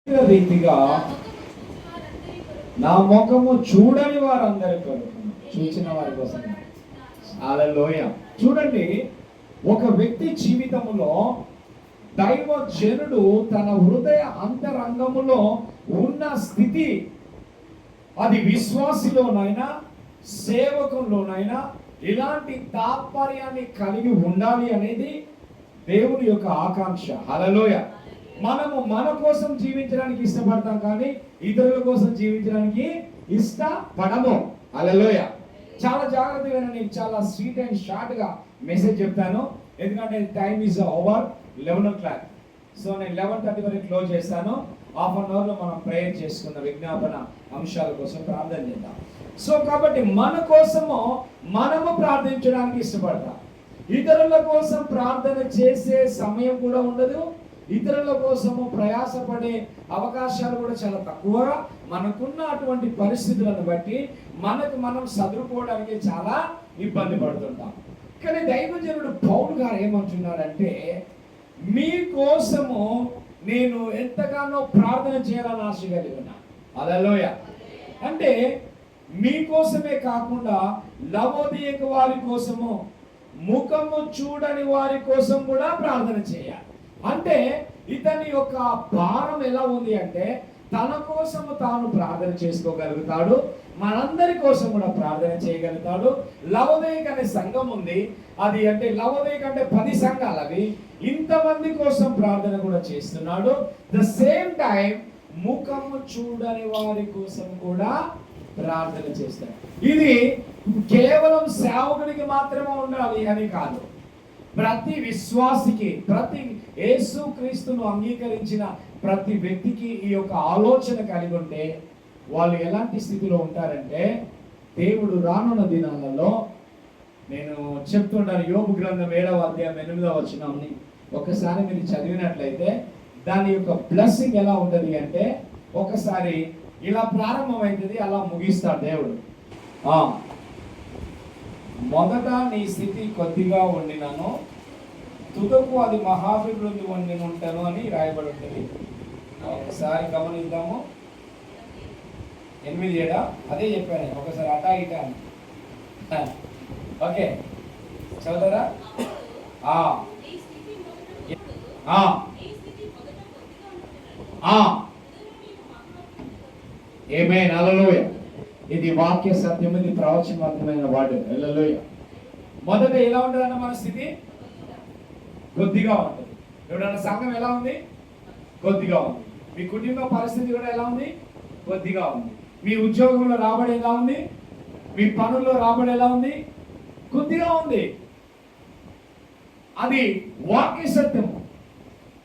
రీతిగా నా ముఖము చూడని వారందరి కొరకు చూచిన వారి కోసం. హల్లెలూయ. చూడండి, ఒక వ్యక్తి జీవితంలో దైవజనుడు తన హృదయ అంతరంగములో ఉన్న స్థితి, అది విశ్వాసిలోనైనా సేవకుల్లోనైనా ఇలాంటి తాత్పర్యాన్ని కలిగి ఉండాలి అనేది దేవుని యొక్క ఆకాంక్ష. హల్లెలూయ. మనము మన కోసం జీవించడానికి ఇష్టపడతాం, కానీ ఇతరుల కోసం జీవించడానికి ఇష్టపడము. హల్లెలూయ. చాలా జాగ్రత్తగా నేను చాలా స్వీట్ అండ్ షార్ట్ గా మెసేజ్ చెప్తాను, ఎందుకంటే time is over 11 o'clock. So నేను 11:30 వరకు క్లోజ్ చేస్తాను. హాఫ్ అన్ అవర్ లో మనం ప్రేయర్ చేసుకున్న విజ్ఞాపన అంశాల కోసం ప్రార్థన చేద్దాం. సో కాబట్టి మన కోసము మనము ప్రార్థించడానికి ఇష్టపడతాం. ఇతరుల కోసం ప్రార్థన చేసే సమయం కూడా ఉండదు, ఇతరుల కోసము ప్రయాసపడే అవకాశాలు కూడా చాలా తక్కువగా. మనకున్న అటువంటి పరిస్థితులను బట్టి మనకు మనం చదువుకోవడానికి చాలా ఇబ్బంది పడుతుంటాం. కానీ దైవజనుడు పౌలు గారు ఏమంటున్నారంటే, మీ కోసము నేను ఎంతగానో ప్రార్థన చేయాలని ఆశ కలిగి ఉన్నా. హల్లెలూయా. అంటే మీకోసమే కాకుండా లవోదియక వారి కోసము, ముఖము చూడని వారి కోసం కూడా ప్రార్థన చేయాలి. అంటే ఇతని యొక్క భారం ఎలా ఉంది అంటే, తన కోసము తాను ప్రార్థన చేసుకోగలుగుతాడు, మనందరి కోసం కూడా ప్రార్థన చేయగలుగుతాడు. లవోదియక అనే సంఘం ఉంది, అది అంటే లవోదియక అంటే 10 సంఘాలు, అవి ఇంతమంది కోసం ప్రార్థన కూడా చేస్తున్నాడు. ద సేమ్ టైం ముఖము చూడని వారి కోసం కూడా ప్రార్థన చేస్తాడు. ఇది కేవలం సేవకుడికి మాత్రమే ఉండాలి అని కాదు, ప్రతి విశ్వాసికి, ప్రతి యేసుక్రీస్తును అంగీకరించిన ప్రతి వ్యక్తికి ఈ యొక్క ఆలోచన కలిగి ఉంటే వాళ్ళు ఎలాంటి స్థితిలో ఉంటారంటే, దేవుడు రానున్న దినాలలో, నేను చెప్తుంటాను, యోబు గ్రంథం 7వ అధ్యాయం 8వ వచనాన్ని ఒకసారి మీరు చదివినట్లయితే దాని యొక్క బ్లెస్సింగ్ ఎలా ఉంటుంది అంటే, ఒకసారి ఇలా ప్రారంభమవుతుంది, అలా ముగిస్తాడు దేవుడు. మొదట నీ స్థితి కొద్దిగా ఉండినను, తుదకు అది మహాభివృద్ధి వండి ఉంటాను అని రాయబడి ఉంటుంది. ఒకసారి గమనిద్దాము. 8-7 అదే చెప్పాను, ఒకసారి అటా ఇటా. ఓకే, చదువుతారా? ఆమేన్. హల్లెలూయ. ఇది వాక్య సత్యం, ఇది ప్రవచనవంతమైన వాడు. హల్లెలూయ. మొదట ఎలా ఉంటుందన్న మన స్థితి? కొద్దిగా ఉంటుంది. ఎవడన్నా సంఘం ఎలా ఉంది? కొద్దిగా ఉంది. మీ కుటుంబ పరిస్థితి కూడా ఎలా ఉంది? కొద్దిగా ఉంది. మీ ఉద్యోగంలో రాబడి ఎలా ఉంది? మీ పనుల్లో రాబడి ఎలా ఉంది? కొద్దిగా ఉంది. అది వాక్య సత్యం.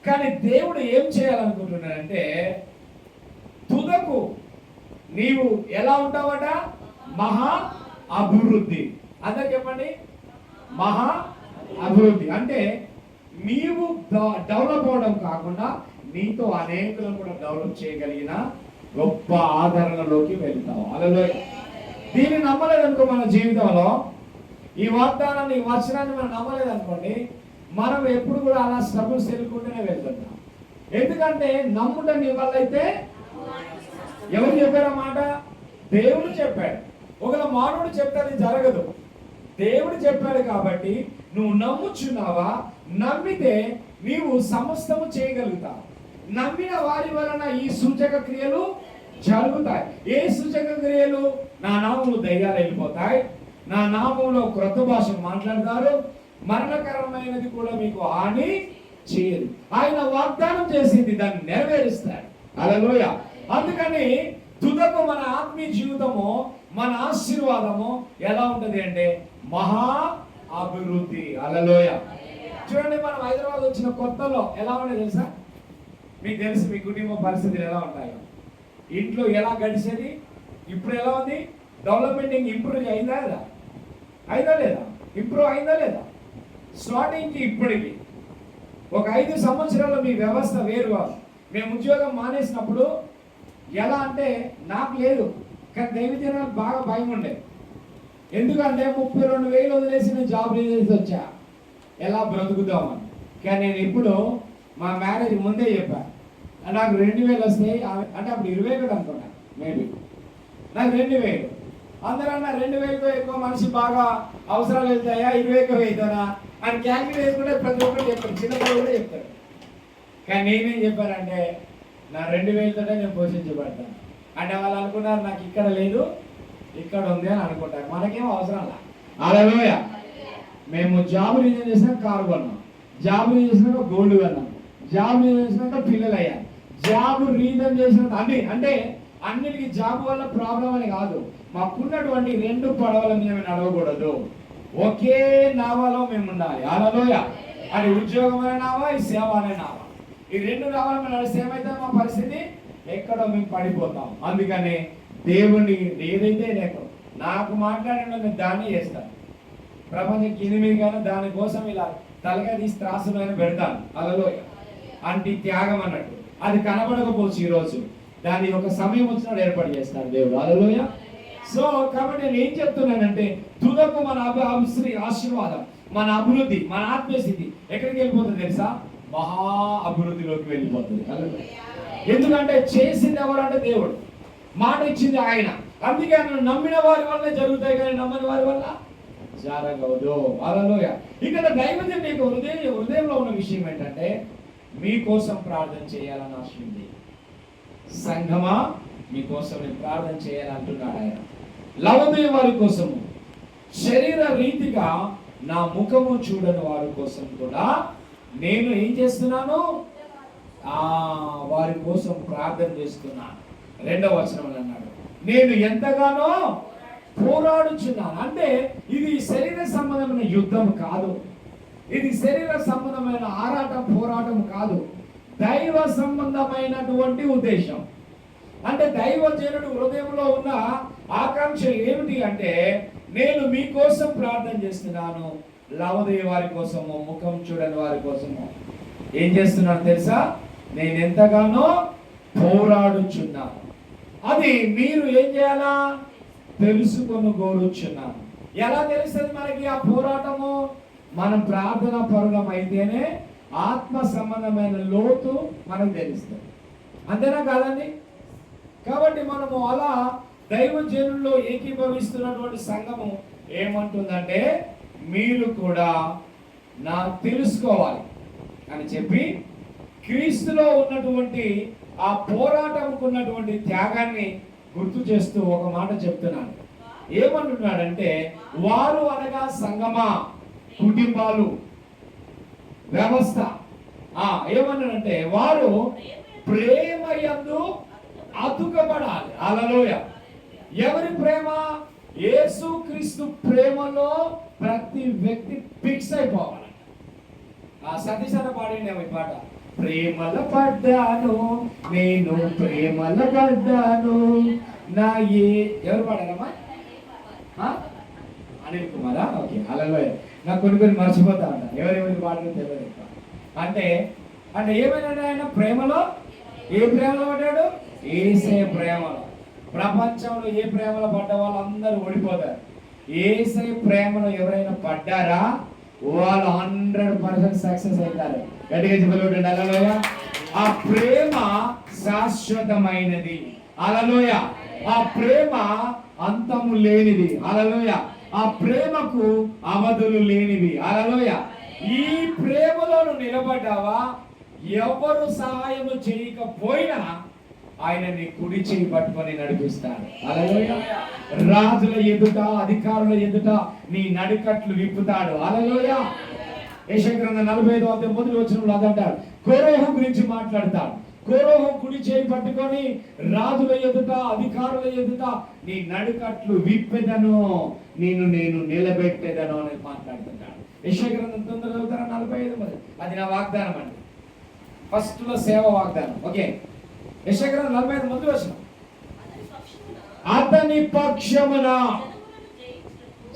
కానీ దేవుడు ఏం చేయాలనుకుంటున్నాడంటే, తుదకు నీవు ఎలా ఉంటావట? మహా అభివృద్ధి. అందరు చెప్పండి, మహా అభివృద్ధి. అంటే నీవు డెవలప్ అవడం కాకుండా నీతో అనేకులను కూడా డెవలప్ చేయగలిగిన గొప్ప ఆదరణలోకి వెళ్తావు. హల్లెలూయా. దీన్ని నమ్మలేదనుకో, మన జీవితంలో ఈ వాగ్దానాన్ని, ఈ వచనాన్ని మనం నమ్మలేదనుకోండి, మనం ఎప్పుడు కూడా అలా స్ట్రగుల్స్ ఎదుర్కొంటూనే వెళ్తున్నాం. ఎందుకంటే నమ్ముట నీ వల్ల అయితే, ఎవరు చెప్పారు మాట? దేవుడు చెప్పాడు. ఒకవేళ మానవుడు చెప్తే అది జరగదు, దేవుడు చెప్పాడు. కాబట్టి నువ్వు నమ్ముచున్నావా? నమ్మితే నీవు సమస్తము చేయగలుగుతావు. నమ్మిన వారి వలన ఈ సూచక క్రియలు జరుగుతాయి. ఏ సూచక క్రియలు? నా నామములో దయ్యాలు వెళ్ళిపోతాయి, నా నామములో క్రొత్త భాష మాట్లాడతారు, మరణకరమైనది కూడా మీకు హాని చేయదు. ఆయన వాగ్దానం చేసింది దాన్ని నెరవేరుస్తాడు. హల్లెలూయా. అందుకని తుదకు మన ఆత్మీయ జీవితము, మన ఆశీర్వాదము ఎలా ఉంటది అంటే మహా అభివృద్ధి. హల్లెలూయా. చూడండి, మనం హైదరాబాద్ వచ్చిన కొత్తలో ఎలా ఉండేది తెలుసా? మీకు తెలుసు మీ కుటుంబ పరిస్థితులు ఎలా ఉంటాయో, ఇంట్లో ఎలా గడిచేది, ఇప్పుడు ఎలా ఉంది? డెవలప్మెంట్ ఇంప్రూవ్ అయిందా లేదా? అయిందా లేదా? ఇంప్రూవ్ అయిందా లేదా? స్టార్టింగ్కి ఇప్పటికి ఒక 5 సంవత్సరాలు మీ వ్యవస్థ వేరు. మేము ఉద్యోగం మానేసినప్పుడు ఎలా అంటే, నాకు లేదు కానీ దైవజనాలకు బాగా భయం ఉండే. ఎందుకంటే 32,000 వదిలేసి నేను జాబ్ చేసి వచ్చా, ఎలా బ్రతుకుదామని. కానీ నేను ఇప్పుడు మా మ్యారేజ్ ముందే చెప్పా, నాకు 2000 వస్తాయి, అంటే అప్పుడు 20 అనుకున్నా మేబీ, నాకు 2000. అందరూ అన్న 2000తో ఎక్కువ మనిషి బాగా అవసరాలు వెళ్తాయా, 20 అవుతానా అని క్యాల్కులేట్ వేసుకుంటే ప్రతి ఒక్కరు చెప్తారు, చిన్నప్పుడు కూడా చెప్తాడు. కానీ నేనేం చెప్పానంటే నా 2000తోనే నేను పోషించబడతాను అంటే వాళ్ళు అనుకున్నారు నాకు ఇక్కడ లేదు ఇక్కడ ఉంది అని అనుకుంటారు. మనకేం అవసరం లా. హల్లెలూయా. మేము జాబ్ రిజైన్ చేసినాక కారు కొన్నాం, జాబ్ రిజైన్ చేసినాక గోల్డ్ కొన్నాం, జాబ్ రిజైన్ చేసినాక పిల్లలు అయ్యారు, జాబ్ రీజన్ చేసినాక అన్ని, అంటే అన్నిటికీ జాబ్ వల్ల ప్రాబ్లం అని కాదు, మాకున్నటువంటి 2 పడవల మీద మేము నడవకూడదు, ఒకే నావలో మేము ఉండాలి. హల్లెలూయా. అది ఉద్యోగం అనే నావా, ఈ సేవ అనే నావా, ఈ 2 నావాలు మేము నడిస్తే ఏమైతే మా పరిస్థితి ఎక్కడో మేము పడిపోతాం. అందుకని దేవుని ఏదైతే లేక నాకు మాట్లాడిన నేను దాన్ని చేస్తాను, ప్రపంచం కింది మీద కానీ దానికోసం ఇలా తలగా తీసి త్రాసులో పెడతాను. హల్లెలూయా. అంటే త్యాగం అన్నట్టు అది కనబడకపోవచ్చు ఈరోజు, దాని ఒక సమయం వచ్చినప్పుడు ఏర్పాటు చేస్తాడు దేవుడు. హల్లెలూయా. సో కాబట్టి నేను ఏం చెప్తున్నానంటే తుదకు మన ఆశీర్వాదం, మన అభివృద్ధి, మన ఆత్మస్థితి ఎక్కడికి వెళ్ళిపోతుంది తెలుసా? మహా అభివృద్ధిలోకి వెళ్ళిపోతుంది. ఎందుకంటే చేసింది ఎవరంటే దేవుడు, మాట ఇచ్చింది ఆయన. అందుకే ఆయన నమ్మిన వారి వల్ల జరుగుతాయి కానీ నమ్మని వారి వల్ల జరగదు. హల్లెలూయా. ఇక్కడ దైవజనుడు నీకు హృదయంలో ఉన్న విషయం ఏంటంటే మీకోసం ప్రార్థన చేయాలని ఆశ ఉంది. సంఘమా మీకోసం నేను ప్రార్థన చేయాలంటున్నాడు ఆయన. లవోదియ వారి కోసము, శరీర రీతిగా నా ముఖము చూడని వారి కోసం కూడా నేను ఏం చేస్తున్నాను, వారి కోసం ప్రార్థన చేస్తున్నాను. 2వ వచనంలో అన్నాడు నేను ఎంతగానో పోరాడుచున్నాను. అంటే ఇది శరీర సంబంధమైన యుద్ధం కాదు, ఇది శరీర సంబంధమైన ఆరాటం పోరాటం కాదు, దైవ సంబంధమైనటువంటి ఉద్దేశం. అంటే దైవజనుడు హృదయంలో ఉన్న ఆకాంక్ష ఏమిటి అంటే నేను మీకోసం ప్రార్థన చేస్తున్నాను, లవోదియ వారి కోసము, ముఖం చూడని వారి కోసము ఏం చేస్తున్నాను తెలుసా? నేను ఎంతగానో పోరాడుచున్నాను. అది మీరు ఏం చేయాలా? తెలుసుకొని కోరుచున్నాను. ఎలా తెలుస్తుంది మనకి ఆ పోరాటము? మనం ప్రార్థన పరులం అయితేనే ఆత్మ సంబంధమైన లోతు మనకు తెలుస్తుంది. అంతేనా కాదండి? కాబట్టి మనము అలా దైవజనుల్లో ఏకీభవిస్తున్నటువంటి సంఘము ఏమంటుందంటే మీరు కూడా నాకు తెలుసుకోవాలి అని చెప్పి క్రీస్తులో ఉన్నటువంటి ఆ పోరాటంకు ఉన్నటువంటి త్యాగాన్ని గుర్తు చేస్తూ ఒక మాట చెప్తున్నాను. ఏమంటున్నాడంటే వారు అనగా సంఘమా, కుటుంబాలు, వ్యవస్థ. ఏమన్నాడంటే వారు ప్రేమయందు అతుకబడాలి. హల్లెలూయా. ఎవరి ప్రేమ? యేసుక్రీస్తు ప్రేమలో ప్రతి వ్యక్తి ఫిక్స్ అయిపోవాలి. సతీశన పాడిండేమో ఈ పాట, ప్రేమల పడ్డాను నేను ప్రేమల పడ్డాను నా ఎవరు పాడారమ్మా? అనిల్ కుమారా? ఓకే. హల్లెలూయా. నాకు కొన్ని మర్చిపోతా ఉంటాను ఎవరెవరికి పాడడం తెలియదు. అంటే అంటే ఏమైనా ఆయన ప్రేమలో, ఏ ప్రేమలో పడ్డాడు? యేసే ప్రేమలో. ప్రపంచంలో ఏ ప్రేమలో పడ్డ వాళ్ళందరూ ఓడిపోతారు. యేసే ప్రేమలో ఎవరైనా పడ్డారా వాళ్ళు 100% సక్సెస్ అవుతారు. గట్టిగా చెప్పండి హల్లెలూయా. ఆ ప్రేమ శాశ్వతమైనది. హల్లెలూయా. ఆ ప్రేమ అంతము లేనిది. హల్లెలూయా. ఆ ప్రేమకు అవధులు లేనివి. హల్లెలూయా. ఈ ప్రేమలో నిలబడ్డావా, ఎవరు సహాయము చేయకపోయినా ఆయన నీ కుడి చేయి పట్టుకొని నడిపిస్తాడు. హల్లెలూయా. రాజుల ఎదుట, అధికారుల ఎదుట నీ నడికట్లు విప్పుతాడు. హల్లెలూయా. యెషయా గ్రంథం 45వ అధ్యాయం మొదటి వచనంలో అదంటాడు. కోరహు గురించి మాట్లాడతాడు. కోరహు కుడి చేయి పట్టుకొని రాజుల ఎదుట, అధికారుల ఎదుట నీ నడికట్లు విప్పెదను, నేను నిలబెట్టేదను అని మాట్లాడుతున్నాడు. యెషయా గ్రంథం 45 అది నా వాగ్దానం అండి. ఫస్ట్ లో సేవ వాగ్దానం. ఓకే. యెషయా గ్రంథం 45 మొదటి వచనం, అతని పక్షమున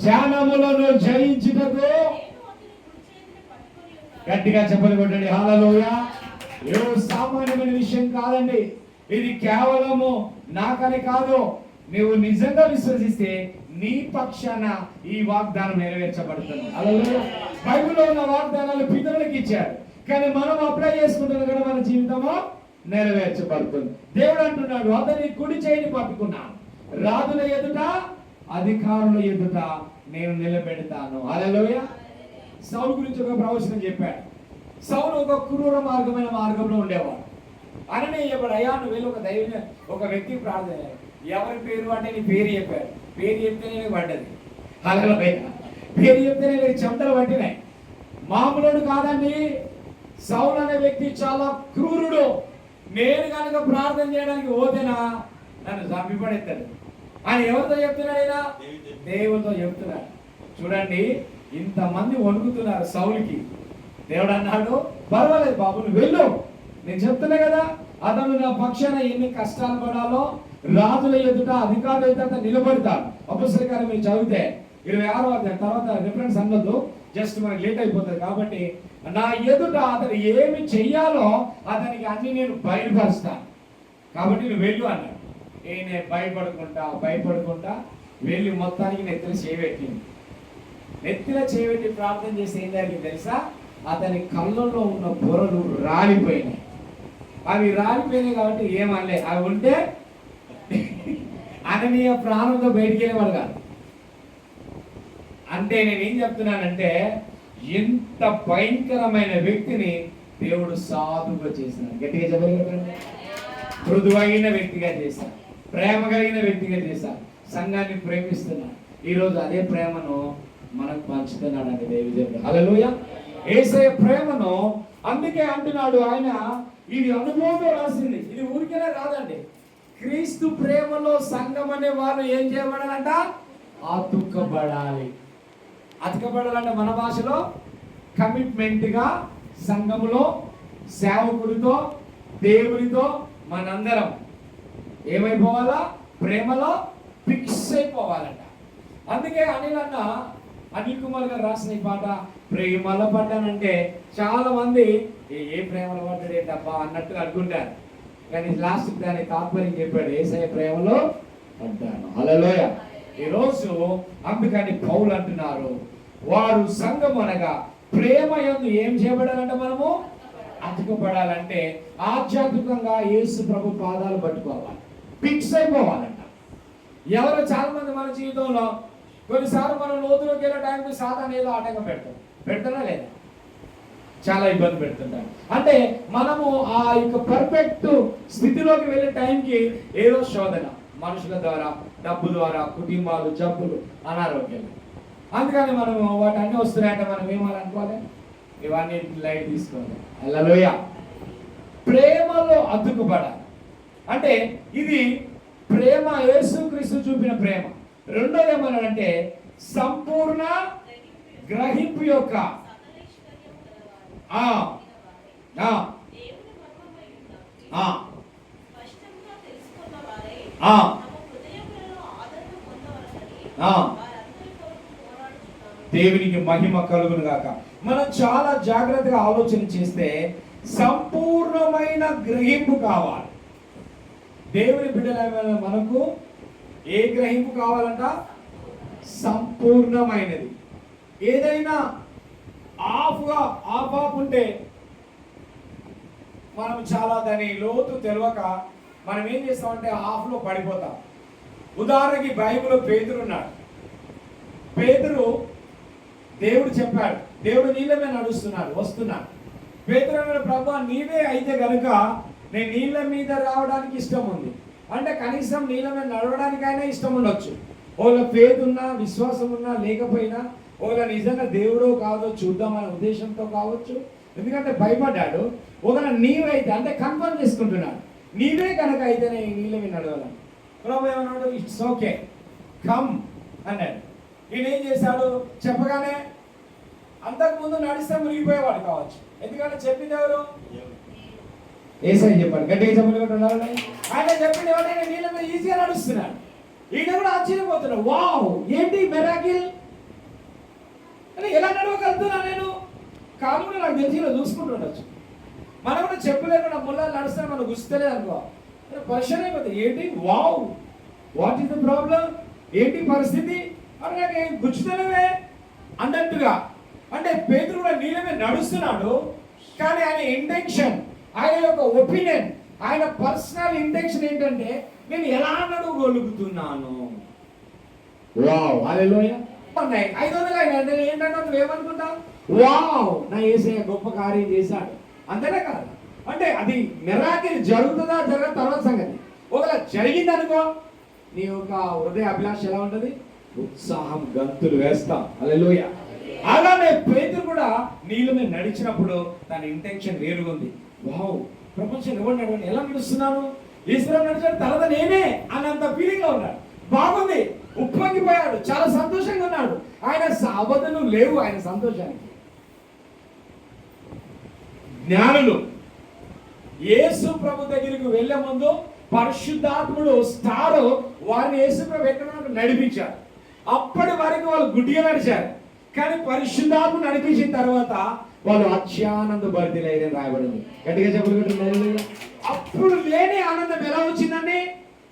జనములను జయించుటకు, గట్టిగా చెప్పలు కొట్టండి హల్లెలూయా. ఏదో సామాన్యమైన విషయం కాదండి. ఇది కేవలము నాకని కాదు, నువ్వు నిజంగా విశ్వసిస్తే నీ పక్షాన ఈ వాగ్దానం నెరవేర్చబడుతుంది. హల్లెలూయా. బైబిల్లో ఉన్న వాగ్దానాలు పితరులకు ఇచ్చారు, కానీ మనం అప్లై చేసుకుంటున్నాం కదా మన జీవితంలో నెరవేర్చబడుతుంది. దేవుడు అంటున్నాడు, అతని కుడి చేయిని పట్టుకున్నాను, రాజుల ఎదుట అధికారుల ఎదుట నేను నిలబెడతాను. హల్లెలూయా. సౌలు గురించి ఒక ప్రవచనం చెప్పాడు. సౌలు ఒక క్రూర మార్గంలో ఉండేవాడు. అననే చెప్పాడు, అయ్యా నువ్వు వెళ్ళి ఒక వ్యక్తికి ప్రార్థన చేయాలి. ఎవరి పేరు అంటే నీ పేరు చెప్పాడు. పేరు చెప్తేనే పడ్డది. హల్లెలూయా. పేరు చెప్తేనే నీకు చెమటలు పట్టినాయి. మామూలుడు కాదండి. సౌలు అనే వ్యక్తి చాలా క్రూరుడు. నేను కనుక ప్రార్థన చేయడానికి పోతేనా నన్ను చంపిపడేస్తాడు. ఆయన ఎవరితో చెప్తున్నాడు? అయినా దేవుడితో చెప్తున్నాడు. చూడండి, ఇంతమంది వణుకుతున్నారు సౌలుకి. దేవుడు అన్నాడు, పర్వాలేదు బాబు నువ్వు వెళ్ళు, నేను చెప్తున్నా కదా, అతను నా పక్షాన ఎన్ని కష్టాలు పడాలో రాజుల ఎదుట అధికారుల ఎదుట నిలబడతాడు. అపొస్తలుల కార్యం మీరు చదివితే 26వ అధ్యాయం తర్వాత రిఫరెన్స్ అన్నదు, జస్ట్ మనకి లేట్ అయిపోతుంది కాబట్టి, నా ఎదుట అతను ఏమి చెయ్యాలో అతనికి అన్ని నేను బయలుపరుస్తాను, కాబట్టి నువ్వు వెళ్ళు అన్నాడు. నేను భయపడుకుంటా వెళ్ళి మొత్తానికి నెత్తిన చేయబెట్టింది. నెత్తిన చేయబెట్టి ప్రార్థన చేసి ఏం జరిగింది తెలుసా? అతని కళ్ళల్లో ఉన్న పొరలు రాలిపోయినాయి. అవి రాలిపోయినాయి కాబట్టి ఏమనలే. అవి ఉంటే అననీయ ప్రాణంతో బయటికి వెళ్ళేవాడు కాదు. అంటే నేనేం చెప్తున్నానంటే, ఎంత భయంకరమైన వ్యక్తిని దేవుడు సాధుగా చేసినాడు. గట్టిగా చెప్పగలరు. మృదువైన వ్యక్తిగా చేశాడు, ప్రేమ కలిగిన వ్యక్తిగా చేశాడు, సంఘాన్ని ప్రేమిస్తున్నాడు. ఈరోజు అదే ప్రేమను మనకు పంచుతున్నాడు అండి దేవుడు. హల్లెలూయా. యేసయ్య ప్రేమను అందుకే అంటున్నాడు ఆయన, ఇది అనుభవంతో రాసింది, ఇది ఊరికేనే రాదండి. క్రీస్తు ప్రేమలో సంఘం అనే వాళ్ళు ఏం చేయబడాలంట? అతుకబడాలి. అతుకబడాలంటే మన భాషలో కమిట్మెంట్గా సంఘములో సేవకుడితో దేవుడితో మనందరం ఏమైపోవాలా? ప్రేమలో ఫిక్స్ అయిపోవాలంట. అందుకే అనిల్ కుమార్ గారు రాసిన ఈ పాట ప్రేమలో పడ్డానంటే చాలా మంది ఏ ప్రేమలో పడ్డాడు ఏంటబ్బా అన్నట్టుగా అనుకుంటారు. కానీ లాస్ట్ దాని తాత్పర్యం చెప్పాడు, యేసయ్య ప్రేమలో పడ్డాను. హల్లెలూయా. ఈరోజు అందుకని పౌలు అంటున్నారు, వారు సంఘం అనగా ప్రేమ యందు ఏం చేయబడాలంటే మనము అతుకుపడాలంటే ఆధ్యాత్మికంగా యేసు ప్రభు పాదాలు పట్టుకోవాలి, ఫిక్స్ అయిపోవాలంట. ఎవరో చాలా మంది మన జీవితంలో కొన్నిసార్లు మనం లోతులోకి వెళ్ళే టైంకి సాధారణ ఏదో ఆటంకం పెడతారా లేదా? చాలా ఇబ్బంది పెడుతుంటారు. అంటే మనము ఆ యొక్క పర్ఫెక్ట్ స్థితిలోకి వెళ్ళే టైంకి ఏదో శోధన, మనుషుల ద్వారా, డబ్బు ద్వారా, కుటుంబాలు, జబ్బులు, అనారోగ్యాలు. అందుకని మనము వాటన్నీ వస్తున్నాయంటే మనం ఏమని అనుకోవాలి? ఇవన్నీ లైట్ తీసుకోవాలి. హల్లెలూయా. ప్రేమలో అతుకుపడాలి అంటే ఇది ప్రేమ, యేసుక్రీస్తు చూపిన ప్రేమ. రెండోది ఏమన్నాడంటే సంపూర్ణ గ్రహింపు యొక్క దేవునికి మహిమ కలుగును గాక. మనం చాలా జాగ్రత్తగా ఆలోచన చేస్తే సంపూర్ణమైన గ్రహింపు కావాలి. దేవుని బిడ్డలైన మనకు ఏ గ్రహింపు కావాలంట? సంపూర్ణమైనది. ఏదైనా ఆఫ్ ఉంటే మనం చాలా దాని లోతు తెలియక మనం ఏం చేస్తామంటే ఆఫ్లో పడిపోతాం. ఉదాహరణకి బైబిల్లో పేతురు ఉన్నాడు. పేతురు దేవుడు చెప్పాడు, దేవుడు నీళ్ళ మీద వస్తున్నాడు. పేతురు అన్నాడు, ప్రభువా నీవే అయితే కనుక నేను నీళ్ళ మీద రావడానికి ఇష్టం ఉంది అంటే కనీసం నీళ్ళ మీద నడవడానికైనా ఇష్టం ఉండొచ్చు. ఓల ఫేత్ ఉన్నా, విశ్వాసం ఉన్నా, లేకపోయినా, ఓల నిజంగా దేవుడో కాదో చూద్దామనే ఉద్దేశంతో కావచ్చు. ఎందుకంటే భయపడ్డాడు. ఒకవేళ నీవైతే అంటే కన్ఫర్మ్ చేసుకుంటున్నాడు, నీవే కనుక అయితే నేను నీళ్ళ మీద నడవాలని. ప్రభు ఏమన్నాడు? ఇట్స్ ఓకే, కమ్ అన్నాడు. ఈయనేం చేశాడు? చెప్పగానే అంతకుముందు నడిస్తే మునిగిపోయేవాడు కావచ్చు. ఎందుకంటే చెప్పింది ఎవరు? యేసయ్య చెప్పాడు. గట్టిగా చెప్పగలుగుతున్నాడు. ఆయన చెప్పింది ఎవరైనా నీళ్ళ మీద ఈజీగా నడుస్తున్నాడు. ఈయన కూడా ఆశ్చర్యపోతున్నాడు, వావ్ ఏంటి మెరాకిల్ అంటే ఎలా నడవగలుగుతున్నా నేను? కాదు కూడా నాకు తెలిసి ఇలా చూసుకుంటుండొచ్చు. మనం కూడా చెప్పలేకుండా ముళ్ళలు నడుస్తే మనం గుస్తలే అనుకో, పరిశ్రమ అయిపోతుంది. ఏంటి wow, what is the problem, ఏంటి పరిస్థితి అంటే గుచ్చుతలేవే అన్నట్టుగా. అంటే పేతురు కూడా నీళ్ళ మీద నడుస్తున్నాడు, కానీ ఆయన ఇంటెన్షన్, ఆయన యొక్క ఒపీనియన్, ఆయన పర్సనల్ ఇంటెన్షన్ ఏంటంటే నేను ఎలా నడవగలుగుతున్నాను. వావ్, హల్లెలూయా. ఉన్నాయి 500 అయినా ఏంటంటే నువ్వు ఏమనుకుంటావు? వావ్, నా యేసయ్య గొప్ప కార్యం చేశాడు, అంతేనే కాదు. అంటే అది మిరాకిల్ జరుగుతుందా జరగదు తర్వాత సంగతి. ఒకవేళ జరిగింది అనుకో, నీ యొక్క హృదయ అభిలాష ఎలా ఉంటుంది? ఉత్సాహం, గంతులు వేస్తాం. హల్లెలూయా. అలానే పేతురు కూడా నీళ్ళ మీద నడిచినప్పుడు తన ఇంటెన్షన్ వేరుగా ఉంది. వావ్, ప్రపంచం ఎవరు నడవండి, ఎలా నడుస్తున్నాను, ఈశ్వరం నడిచాడు తర్వాత నేనే అన్నంత ఫీలింగ్ లో ఉన్నాడు. బాగుంది, ఉప్పొంగిపోయాడు, చాలా సంతోషంగా ఉన్నాడు. ఆయన అవధులు లేవు ఆయన సంతోషానికి. జ్ఞానులు యేసు ప్రభు దగ్గరికి వెళ్లే ముందు పరిశుద్ధాత్ముడు స్టార్ వారిని యేసు ప్రభు ఎక్కడ నడిపించారు. అప్పటి వరకు వాళ్ళు గుడ్డిగా నడిచారు, కానీ పరిశుద్ధాత్మ నడిపించిన తర్వాత వాళ్ళు అత్యానంద భరితులైన రాయబడింది. గట్టిగా చెప్పగలుగుతున్నారు. అప్పుడు లేని ఆనందం ఎలా వచ్చిందని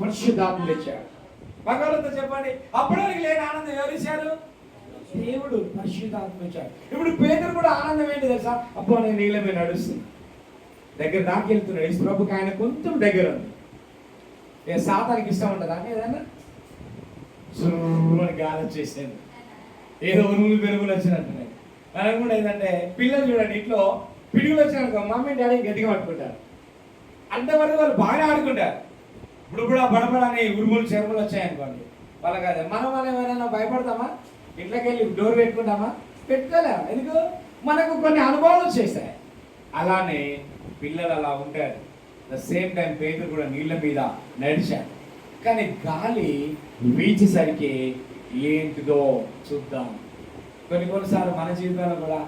పరిశుద్ధాత్మలు ఇచ్చారు. భగవంతుడు చెప్పండి, అప్పటి వరకు లేని ఆనందం ఎవరు ఇచ్చారు? దేవుడు పరిశుద్ధాత్మ ఇచ్చాడు. ఇప్పుడు పేతురు కూడా ఆనందం ఏంటి తెలుసా? అబ్బో నేను నీళ్ళ మీద నడుస్తుంది, దగ్గర దాకా వెళ్తున్నాడు. యేసు ప్రభుకి ఆయన కొంచెం దగ్గర ఉంది. సాతానికి ఇష్టం ఉంటుందా ఏదన్నా? సురుమని గాలి వచ్చేసింది, ఏదో ఉరుములు పెరుగులు వచ్చినట్టున్నాయి. మనకు కూడా ఏంటంటే పిల్లలు చూడండి, ఇంట్లో పిడుగులు వచ్చినాక మమ్మీ డాడీ గట్టిగా పట్టుకుంటారు. అంతవరకు వాళ్ళు బాగా ఆడుకుంటారు. ఇప్పుడు ఆ బడబడని ఉరుములు చెరువులు వచ్చాయనుకోండి, వాళ్ళకి అదే. మనం ఏమైనా భయపడతామా? ఇంట్లోకి వెళ్ళి డోర్ పెట్టుకుంటామా? పెట్టుకోలేము. ఎందుకు? మనకు కొన్ని అనుభవాలు వచ్చేస్తాయి. అలానే పిల్లలు అలా ఉంటారు. ద సేమ్ టైం పేతురు కూడా నీళ్ళ మీద నడిచాడు, కానీ గాలి వీచేసరికి ఏంటిదో చూద్దాం. కొన్నిసార్లు మన జీవితంలో కూడా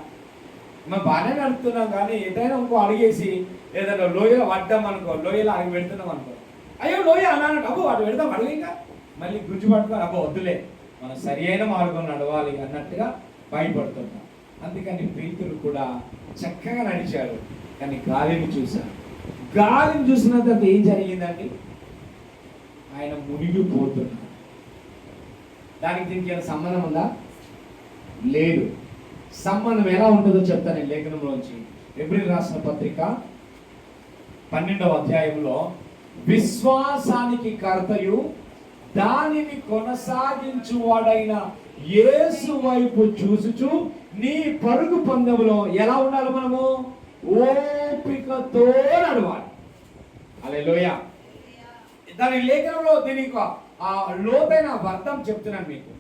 మనం బాగానే నడుపుతున్నాం, కానీ ఏదైనా ఇంకో అడిగేసి ఏదైనా లోయలో పడ్డాం అనుకో, లోయలో అడిగి పెడుతున్నాం అనుకో, అయ్యో లోయ అన్నాడు, అబ్బో అటు పెడతాం, అడుగు ఇంకా మళ్ళీ గుంజు పట్టుకొని అబ్బో వద్దులే, మనం సరి అయిన మార్గం నడవాలి అన్నట్టుగా భయపడుతున్నాం. అందుకని పేతురు కూడా చక్కగా నడిచాడు, కానీ గాలిని చూశాడు. గాలిని చూసిన తర్వాత ఏం జరిగిందండి? ఆయన మునిగిపోతున్నాడు. దానికి దీనికి ఏమైనా సంబంధం ఉందా? లేదు. సంబంధం ఎలా ఉంటుందో చెప్తాను నేను లేఖనంలోంచి. ఎబ్రిల్ రాసిన పత్రిక 12వ అధ్యాయంలో, విశ్వాసానికి కర్తయు దానిని కొనసాగించువాడైన యేసు వైపు చూసుచు నీ పరుగు పందెములో ఎలా ఉండాలి? మనము ఓపికతో నడవాలి. హల్లెలూయా. దాని లేఖనంలో దీనికి ఆ లోతైన అర్థం చెప్తున్నాను మీకు.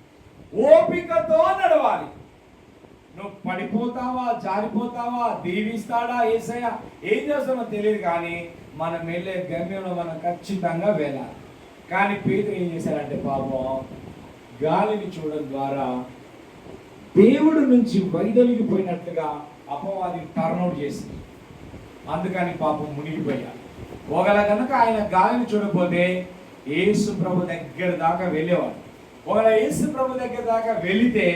ఓపికతో నడవాలి. నువ్వు పడిపోతావా, జారిపోతావా, దీవిస్తాడా యేసయ్య, ఏం చేస్తామో తెలియదు, కానీ మనం వెళ్ళే గమ్యంలో మనం ఖచ్చితంగా వెళ్ళాలి. కానీ పేతురు ఏం చేశాడంటే పాపం గాలిని చూడడం ద్వారా దేవుడు నుంచి వైదొలిగిపోయినట్లుగా అపవాది టర్న్అవుట్ చేసింది. అందుకని పాపం మునిగిపోయాడు. ఒకవేళ కనుక ఆయన గాలిని చూడకపోతే యేసు ప్రభు దగ్గర దాకా వెళ్ళేవాడు. ఒకవేళ యేసు ప్రభు దగ్గర దాకా వెళితే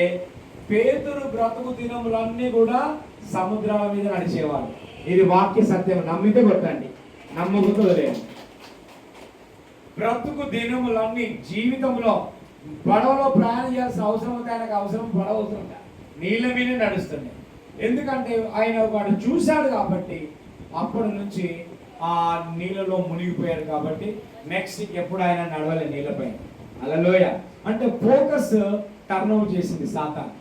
పేతురు బ్రతుకు దినములన్నీ కూడా సముద్రాల మీద నడిచేవాడు. ఇది వాక్య సత్యం. నమ్మితే కొట్టండి, నమ్మకపోతే వదిలేయండి. బ్రతుకు దినములన్నీ జీవితంలో పడవలో ప్రయాణం చేయాల్సిన అవసరం ఉంది. ఆయనకు అవసరం పడవ అవుతుంట, నీళ్ళ మీద నడుస్తుంది. ఎందుకంటే ఆయన వాడు చూశాడు కాబట్టి అప్పటి నుంచి ఆ నీళ్ళలో మునిగిపోయాడు. కాబట్టి నెక్స్ట్ ఎప్పుడు ఆయన నడవలే నీళ్ళపై. హల్లెలూయా. అంటే ఫోకస్ టర్న్అవుట్ చేసింది సాతాను.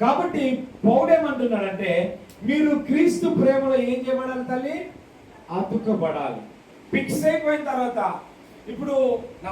కాబట్టి పౌడేమంటున్నాడంటే, మీరు క్రీస్తు ప్రేమలో ఏం చేయబడాలి తల్లి? అతుకబడాలి. ఫిక్స్ అయిపోయిన తర్వాత ఇప్పుడు నా